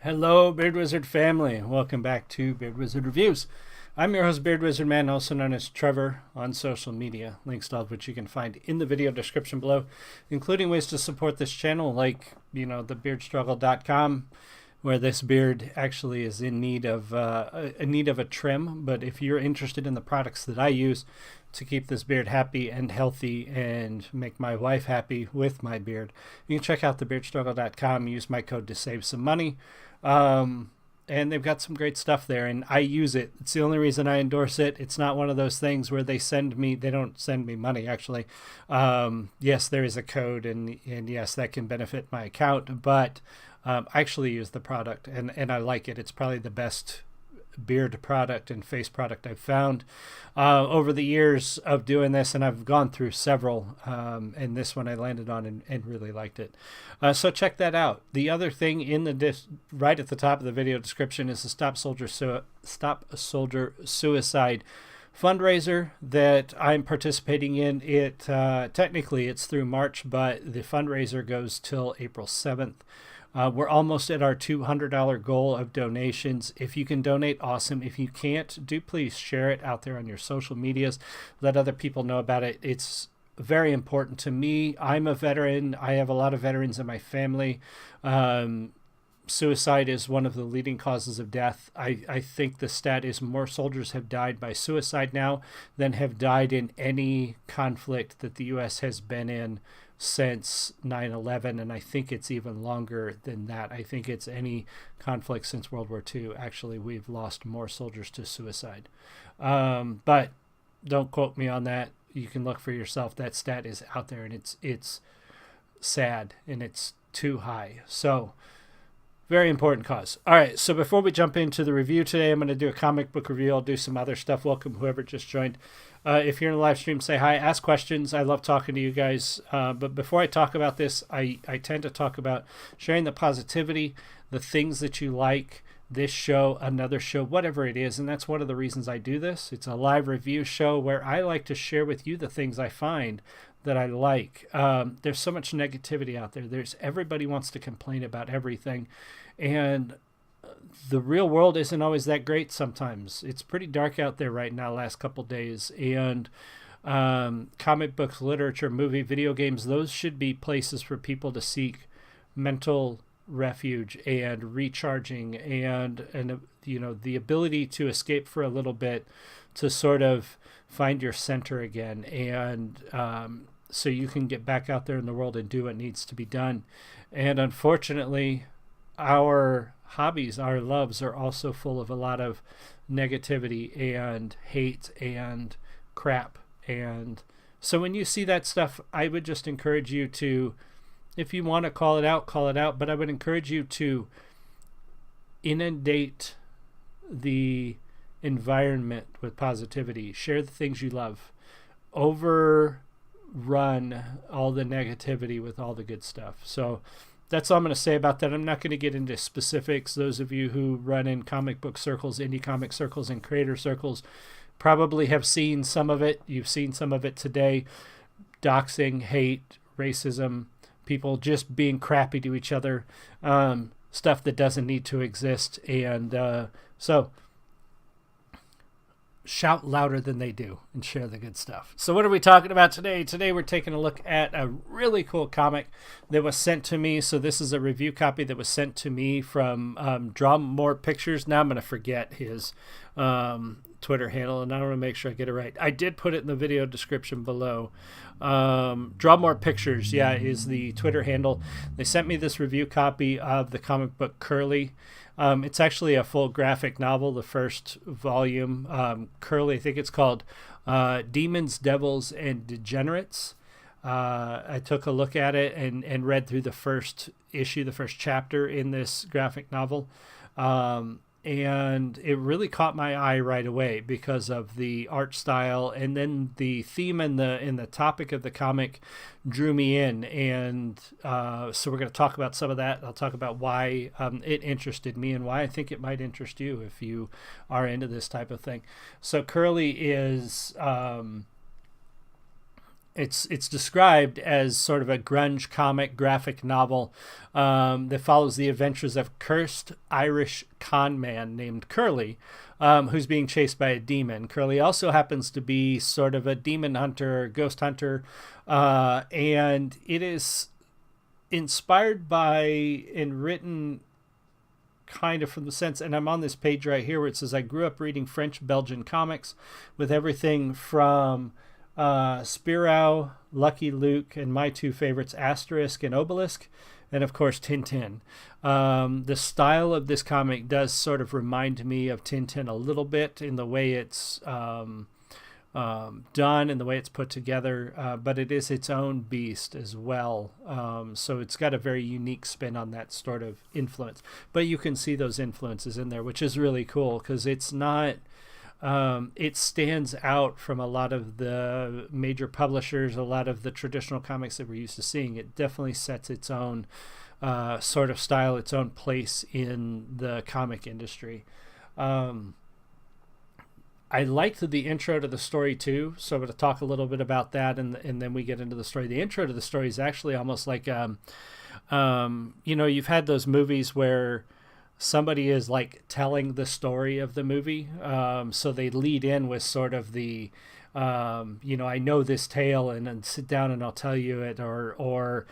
Hello, Beard Wizard family. Welcome back to Beard Wizard Reviews. I'm your host, Beard Wizard Man, also known as Trevor on social media. Links to all of which you can find in the video description below, including ways to support this channel, like, thebeardstruggle.com, where this beard actually is in need of a trim. But if you're interested in the products that I use to keep this beard happy and healthy and make my wife happy with my beard, you can check out thebeardstruggle.com. Use my code to save some money. And they've got some great stuff there, and I use it. It's the only reason I endorse it. It's not one of those things where they don't send me money, actually. Yes, there is a code, and yes, that can benefit my account, but I actually use the product, and I like it. It's probably the best beard product and face product I've found over the years of doing this, and I've gone through several, and this one I landed on and really liked it. So check that out. The other thing in the right at the top of the video description is the Stop Soldier Suicide fundraiser that I'm participating in. It technically it's through March, but the fundraiser goes till April 7th. We're almost at our $200 goal of donations. If you can donate, awesome. If you can't, do please share it out there on your social medias. Let other people know about it. It's very important to me. I'm a veteran. I have a lot of veterans in my family. Suicide is one of the leading causes of death. I think the stat is more soldiers have died by suicide now than have died in any conflict that the U.S. has been in since 9/11, and I think it's even longer than that. I think it's any conflict since World War II. Actually, we've lost more soldiers to suicide. But don't quote me on that. You can look for yourself. That stat is out there, and it's sad, and it's too high. So very important cause. All right, so before we jump into the review today, I'm going to do a comic book review. I'll do some other stuff. Welcome whoever just joined. If you're in the live stream, say hi, ask questions. I love talking to you guys. But before I talk about this, I tend to talk about sharing the positivity, the things that you like, this show, another show, whatever it is. And that's one of the reasons I do this. It's a live review show where I like to share with you the things I find that I like. There's so much negativity out there. Everybody wants to complain about everything. And the real world isn't always that great sometimes. It's pretty dark out there right now, last couple days. And comic books, literature, movie, video games, those should be places for people to seek mental refuge and recharging and the ability to escape for a little bit, to sort of find your center again, and so you can get back out there in the world and do what needs to be done. And unfortunately, our hobbies, our loves are also full of a lot of negativity and hate and crap. And so when you see that stuff, I would just encourage you to, if you want to call it out, but I would encourage you to inundate the environment with positivity. Share the things you love. Overrun all the negativity with all the good stuff. So that's all I'm going to say about that. I'm not going to get into specifics. Those of you who run in comic book circles, indie comic circles, and creator circles probably have seen some of it. You've seen some of it today. Doxing, hate, racism, people just being crappy to each other, stuff that doesn't need to exist. And so shout louder than they do and share the good stuff. So what are we talking about today? Today we're taking a look at a really cool comic that was sent to me. So this is a review copy that was sent to me from Draw More Pictures. Now I'm going to forget his Twitter handle, and I want to make sure I get it right. I did put it in the video description below. Draw More Pictures, yeah, is the Twitter handle. They sent me this review copy of the comic book Curly. It's actually a full graphic novel, the first volume. Curly, I think it's called Demons, Devils, and Degenerates. I took a look at it and read through the first issue, the first chapter in this graphic novel. And it really caught my eye right away because of the art style, and then the theme and the topic of the comic drew me in. And so we're going to talk about some of that. I'll talk about why it interested me and why I think it might interest you if you are into this type of thing. So Curly is It's described as sort of a grunge comic graphic novel that follows the adventures of cursed Irish con man named Curly, who's being chased by a demon. Curly also happens to be sort of a demon hunter, ghost hunter, and it is inspired by and written kind of from the sense, and I'm on this page right here where it says, I grew up reading French Belgian comics with everything from Spirou, Lucky Luke, and my two favorites, Asterisk and Obelisk, and of course Tintin. The style of this comic does sort of remind me of Tintin a little bit in the way it's done and the way it's put together, but it is its own beast as well. So it's got a very unique spin on that sort of influence. But you can see those influences in there, which is really cool because it's not... it stands out from a lot of the major publishers, a lot of the traditional comics that we're used to seeing. It definitely sets its own sort of style, its own place in the comic industry. I liked the intro to the story too, so I'm going to talk a little bit about that, and then we get into the story. The intro to the story is actually almost like, you know, you've had those movies where somebody is like telling the story of the movie, so they lead in with sort of the, you know, I know this tale, and then sit down and I'll tell you it, or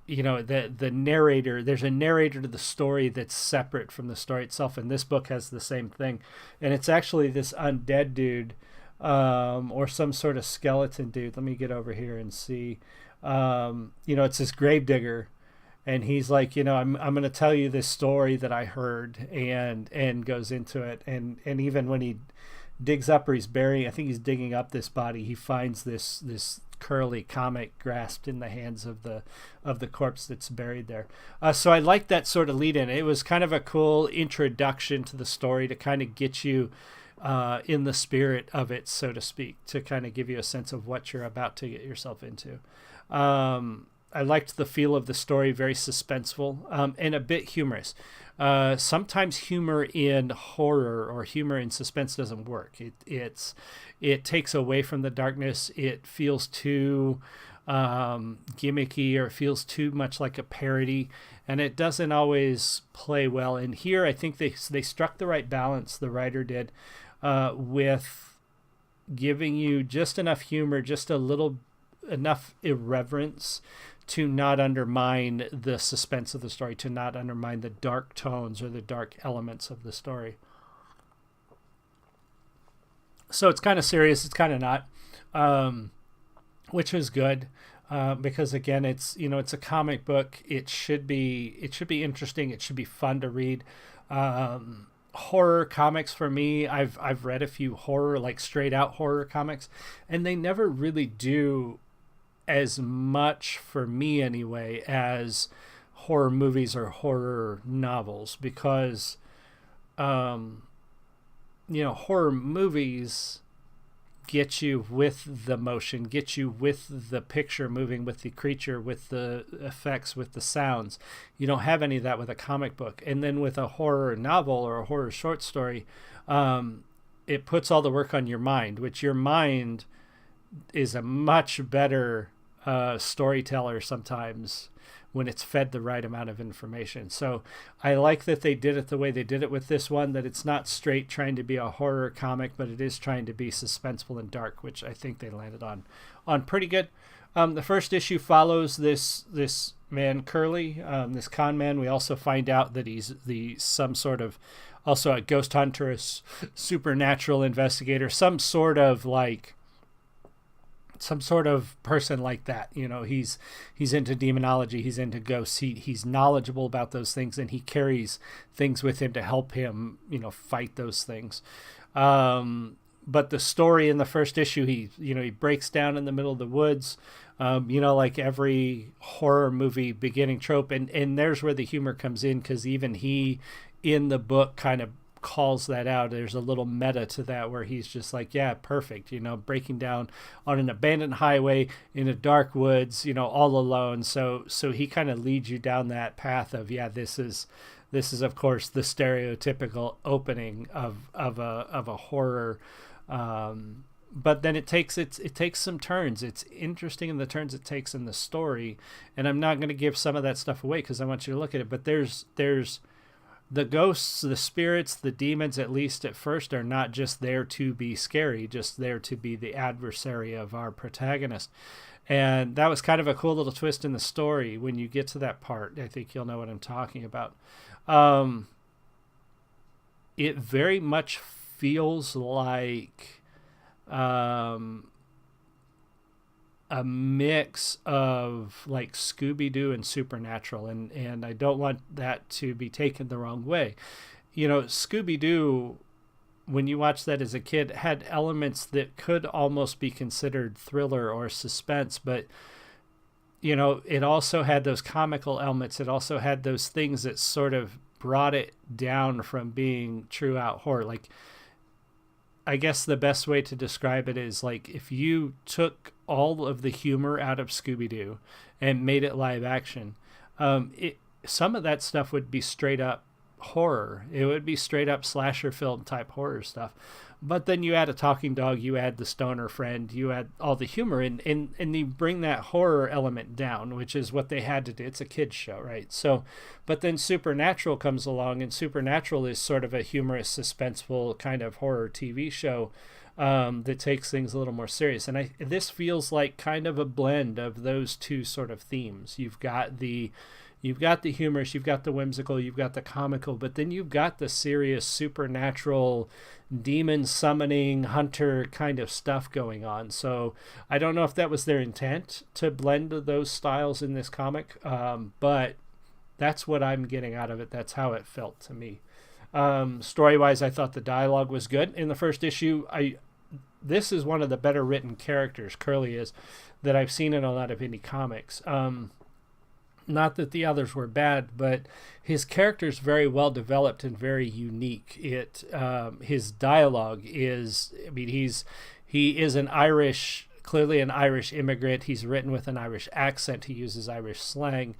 you know, the narrator, there's a narrator to the story that's separate from the story itself, and this book has the same thing. And it's actually this undead dude, or some sort of skeleton dude. Let me get over here and see. You know, it's this gravedigger, and he's like, you know, I'm going to tell you this story that I heard, and goes into it. And even when he digs up, or he's burying, I think he's digging up this body, he finds this Curly comic grasped in the hands of the corpse that's buried there. So I like that sort of lead in. It was kind of a cool introduction to the story to kind of get you in the spirit of it, so to speak, to kind of give you a sense of what you're about to get yourself into. I liked the feel of the story, very suspenseful, and a bit humorous. Sometimes humor in horror or humor in suspense doesn't work. It takes away from the darkness. It feels too gimmicky, or it feels too much like a parody, and it doesn't always play well. And here I think they struck the right balance, the writer did, with giving you just enough humor, just a little enough irreverence to not undermine the suspense of the story, to not undermine the dark tones or the dark elements of the story. So it's kind of serious, it's kind of not, which is good, because again, it's, you know, it's a comic book. It should be interesting. It should be fun to read. Horror comics for me, I've read a few horror, like straight out horror comics, and they never really do as much for me anyway as horror movies or horror novels, because you know, horror movies get you with the motion, get you with the picture moving, with the creature, with the effects, with the sounds. You don't have any of that with a comic book. And then with a horror novel or a horror short story, it puts all the work on your mind, which your mind is a much better storyteller sometimes when it's fed the right amount of information. So I like that they did it the way they did it with this one, that it's not straight trying to be a horror comic, but it is trying to be suspenseful and dark, which I think they landed on pretty good. The first issue follows this man Curly, this con man. We also find out that he's some sort of also a ghost hunter, a supernatural investigator, some sort of person like that. You know, he's into demonology, he's into ghosts, he's knowledgeable about those things, and he carries things with him to help him, you know, fight those things. But the story in the first issue, he breaks down in the middle of the woods, you know, like every horror movie beginning trope, and there's where the humor comes in, because even he in the book kind of calls that out. There's a little meta to that where he's just like, yeah, perfect, you know, breaking down on an abandoned highway in a dark woods, you know, all alone. So he kind of leads you down that path of, yeah, this is of course the stereotypical opening of a horror but then it takes some turns. It's interesting in the turns it takes in the story, and I'm not going to give some of that stuff away because I want you to look at it. But there's the ghosts, the spirits, the demons, at least at first, are not just there to be scary, just there to be the adversary of our protagonist. And that was kind of a cool little twist in the story. When you get to that part, I think you'll know what I'm talking about. It very much feels like a mix of like Scooby-Doo and Supernatural, and I don't want that to be taken the wrong way. You know, Scooby-Doo, when you watch that as a kid, had elements that could almost be considered thriller or suspense, but you know, it also had those comical elements. It also had those things that sort of brought it down from being true out horror. Like, I guess the best way to describe it is like if you took all of the humor out of Scooby-Doo and made it live action, some of that stuff would be straight up horror. It would be straight up slasher film type horror stuff. But then you add a talking dog, you add the stoner friend, you add all the humor, and you bring that horror element down, which is what they had to do. It's a kid's show, right? So, but then Supernatural comes along, and Supernatural is sort of a humorous, suspenseful kind of horror TV show that takes things a little more serious. And this feels like kind of a blend of those two sort of themes. You've got the humorous, you've got the whimsical, you've got the comical, but then you've got the serious supernatural demon summoning hunter kind of stuff going on. So I don't know if that was their intent to blend those styles in this comic, but that's what I'm getting out of it. That's how it felt to me. Story-wise, I thought the dialogue was good in the first issue. This is one of the better written characters, Curly is, that I've seen in a lot of indie comics. Not that the others were bad, but his character's very well developed and very unique. His dialogue is, I mean, he is clearly an Irish immigrant. He's written with an Irish accent. He uses Irish slang.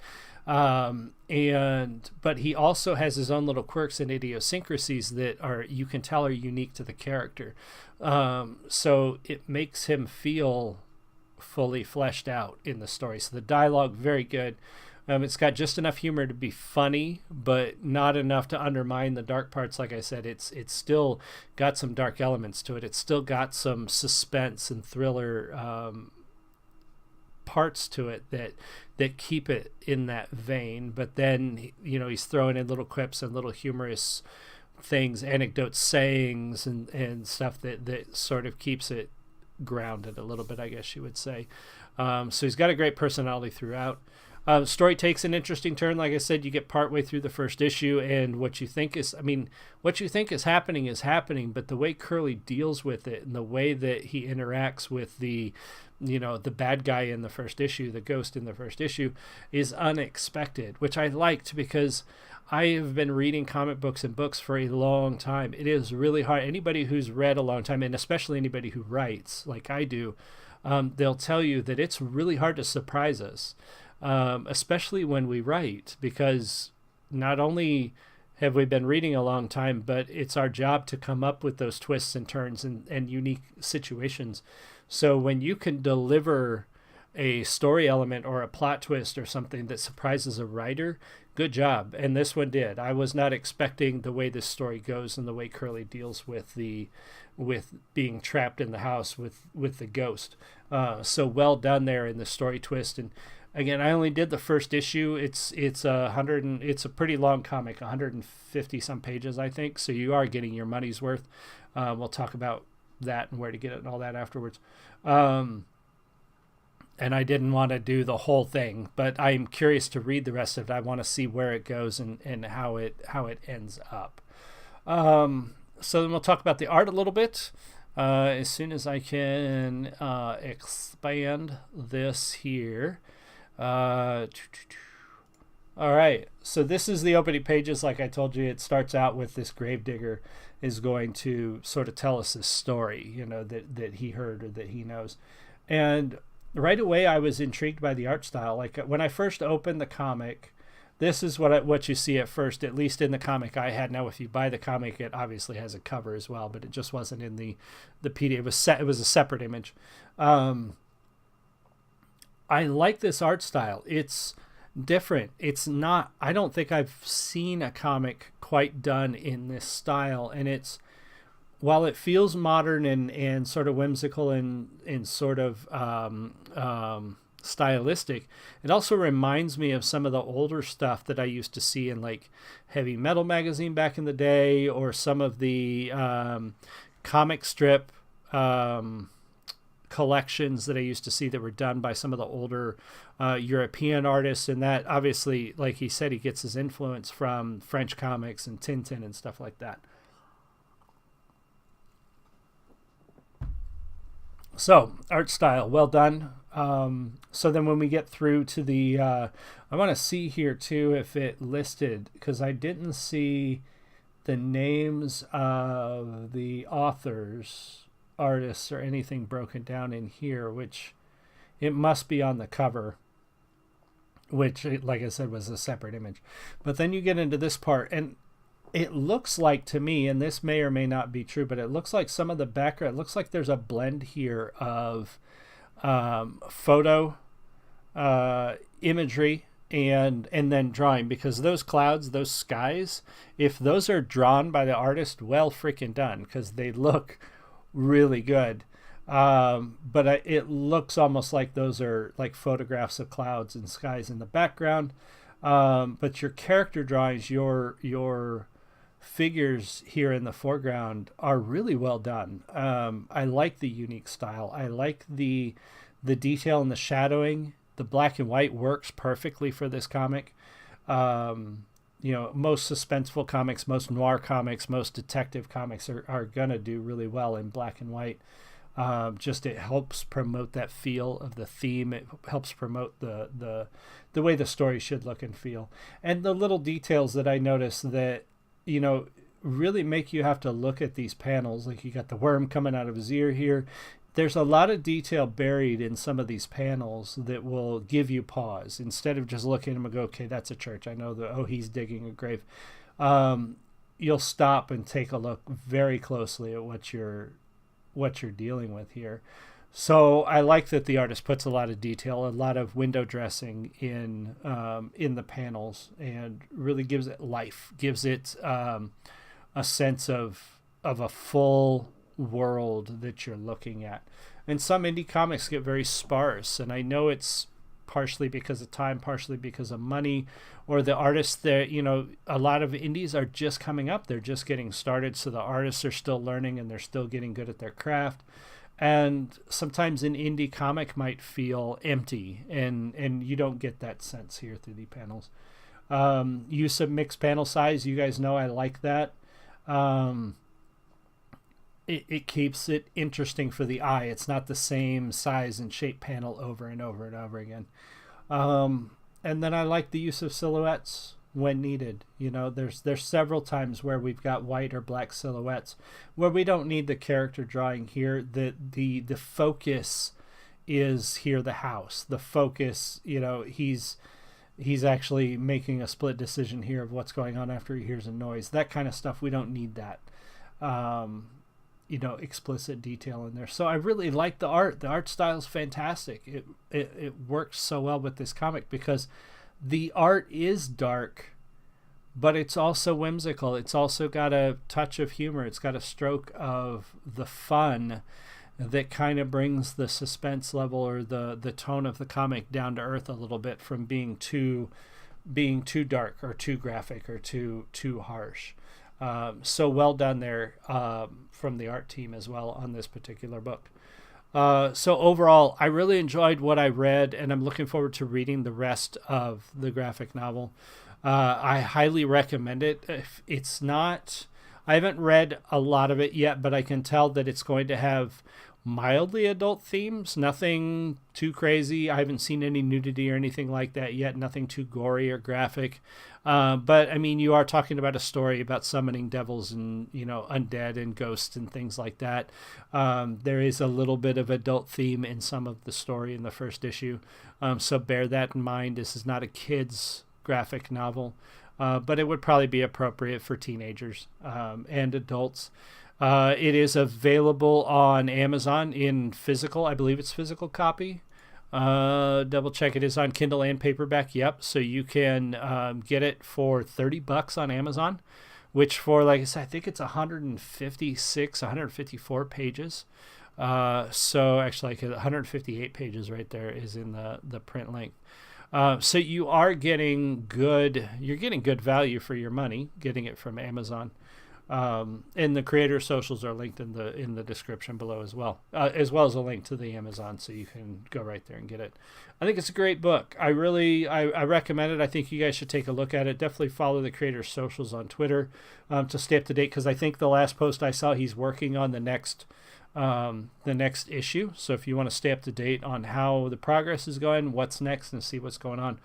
But he also has his own little quirks and idiosyncrasies that you can tell are unique to the character. So it makes him feel fully fleshed out in the story. So the dialogue, very good. It's got just enough humor to be funny, but not enough to undermine the dark parts. Like I said, it's still got some dark elements to it. It's still got some suspense and thriller parts to it that keep it in that vein. But then, you know, he's throwing in little quips and little humorous things, anecdotes, sayings, and stuff that sort of keeps it grounded a little bit, I guess you would say. So he's got a great personality throughout. Story takes an interesting turn. Like I said, you get partway through the first issue, and what you think is happening, but the way Curly deals with it and the way that he interacts with the bad guy in the first issue, the ghost in the first issue, is unexpected, which I liked because I have been reading comic books and books for a long time. It is really hard. Anybody who's read a long time, and especially anybody who writes like I do, they'll tell you that it's really hard to surprise us. Especially when we write, because not only have we been reading a long time, but it's our job to come up with those twists and turns and unique situations. So when you can deliver a story element or a plot twist or something that surprises a writer, good job. And this one did. I was not expecting the way this story goes and the way Curly deals with being trapped in the house with the ghost. So well done there in the story twist. And again, I only did the first issue. It's a pretty long comic, 150 some pages, I think. So you are getting your money's worth. We'll talk about that and where to get it and all that afterwards. And I didn't want to do the whole thing, but I'm curious to read the rest of it. I want to see where it goes and how it ends up. So then we'll talk about the art a little bit. As soon as I can expand this here. All right, so this is the opening pages. Like I told you, it starts out with this gravedigger is going to sort of tell us this story, you know, that he heard or that he knows. And right away I was intrigued by the art style. Like when I first opened the comic, this is what you see at first, at least in the comic I had. Now, if you buy the comic, it obviously has a cover as well, but it just wasn't in the PDF. It was a separate image. I like this art style. It's different. It's not, I don't think I've seen a comic quite done in this style. And it's, while it feels modern and sort of whimsical and sort of stylistic, it also reminds me of some of the older stuff that I used to see in like Heavy Metal magazine back in the day, or some of the comic strip collections that I used to see that were done by some of the older European artists. And that obviously, like he said, he gets his influence from French comics and Tintin and stuff like that. So art style, well done. So then when we get through to the, I want to see here too if it listed, because I didn't see the names of the authors, artists, or anything broken down in here, which it must be on the cover, which, like I said, was a separate image. But then you get into this part, and it looks like to me, and this may or may not be true, but it looks like some of the background, it looks like there's a blend here of photo imagery and then drawing, because those clouds, those skies, if those are drawn by the artist, well freaking done, because they look really good. But it looks almost like those are like photographs of clouds and skies in the background. But your character drawings, your figures here in the foreground are really well done. I like the unique style. I like the detail and the shadowing. The black and white works perfectly for this comic. Most suspenseful comics, most noir comics, most detective comics are going to do really well in black and white. It helps promote that feel of the theme. It helps promote the way the story should look and feel. And the little details that I noticed that, really make you have to look at these panels. Like you got the worm coming out of his ear here. There's a lot of detail buried in some of these panels that will give you pause. Instead of just looking at them and go, okay, that's a church. I know that, he's digging a grave. You'll stop and take a look very closely at what you're dealing with here. So I like that the artist puts a lot of detail, a lot of window dressing in the panels, and really gives it life, gives it a sense of a full world that you're looking at. And some indie comics get very sparse, and I know it's partially because of time, partially because of money, or the artists that, a lot of indies are just coming up. They're just getting started. So the artists are still learning and they're still getting good at their craft. And sometimes an indie comic might feel empty, and you don't get that sense here through the panels. Use of mixed panel size. You guys know I like that. It keeps it interesting for the eye. It's not the same size and shape panel over and over and over again. And then I like the use of silhouettes when needed. There's several times where we've got white or black silhouettes where we don't need the character drawing here. The focus is here, the house. The focus, he's actually making a split decision here of what's going on after he hears a noise. That kind of stuff, we don't need that. Explicit detail in there. So I really like the art. The art style is fantastic. It works so well with this comic because the art is dark, but it's also whimsical. It's also got a touch of humor. It's got a stroke of the fun that kind of brings the suspense level or the tone of the comic down to earth a little bit from being too dark or too graphic or too harsh. So well done there from the art team as well on this particular book. So overall, I really enjoyed what I read, and I'm looking forward to reading the rest of the graphic novel. I highly recommend it. If it's not, I haven't read a lot of it yet, but I can tell that it's going to have mildly adult themes, nothing too crazy. I haven't seen any nudity or anything like that yet, nothing too gory or graphic. But I mean, you are talking about a story about summoning devils and, undead and ghosts and things like that. There is a little bit of adult theme in some of the story in the first issue. So bear that in mind. This is not a kid's graphic novel, but it would probably be appropriate for teenagers and adults. It is available on Amazon in physical. I believe it's physical copy. Double check. It is on Kindle and paperback. Yep. So you can get it for $30 on Amazon, which for, like I said, I think it's 154 pages. So actually, like 158 pages right there is in the print length. So you are getting you're getting good value for your money, getting it from Amazon. And the creator socials are linked in the description below as well as a link to the Amazon, so you can go right there and get it. I think it's a great book. I recommend it. I think you guys should take a look at it. Definitely follow the creator socials on Twitter to stay up to date, because I think the last post I saw, he's working on the next issue. So if you want to stay up to date on how the progress is going, what's next, and see what's going on,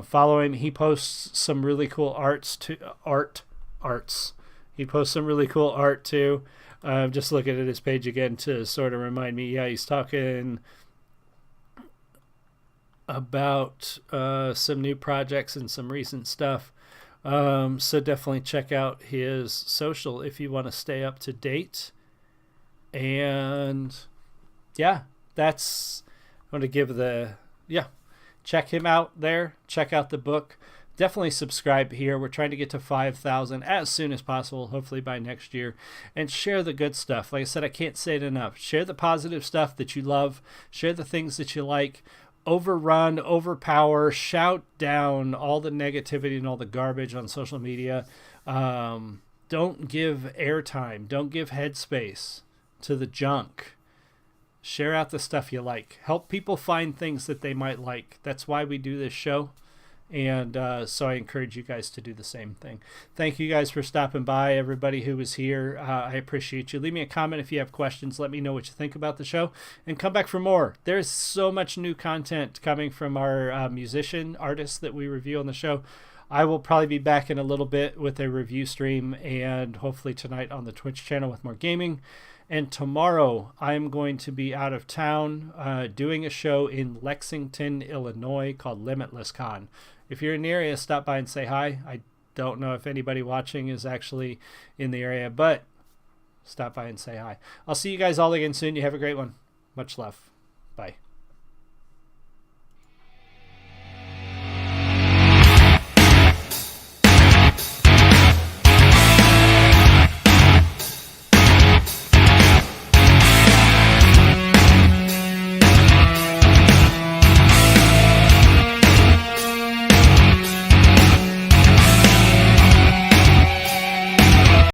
follow him. He posts some really cool arts. He posts some really cool art too. Just looking at his page again to sort of remind me. Yeah, he's talking about some new projects and some recent stuff. So definitely check out his social if you want to stay up to date. And yeah, I want to give check him out there. Check out the book. Definitely subscribe here. We're trying to get to 5,000 as soon as possible, hopefully by next year. And share the good stuff. Like I said, I can't say it enough. Share the positive stuff that you love. Share the things that you like. Overrun, overpower, shout down all the negativity and all the garbage on social media. Don't give airtime. Don't give headspace to the junk. Share out the stuff you like. Help people find things that they might like. That's why we do this show. And so I encourage you guys to do the same thing. Thank you guys for stopping by, everybody who was here. I appreciate you. Leave me a comment if you have questions. Let me know what you think about the show. And come back for more. There's so much new content coming from our artists that we review on the show. I will probably be back in a little bit with a review stream, and hopefully tonight on the Twitch channel with more gaming. And tomorrow I'm going to be out of town doing a show in Lexington, Illinois called Limitless Con. If you're in the area, stop by and say hi. I don't know if anybody watching is actually in the area, but stop by and say hi. I'll see you guys all again soon. You have a great one. Much love. Bye.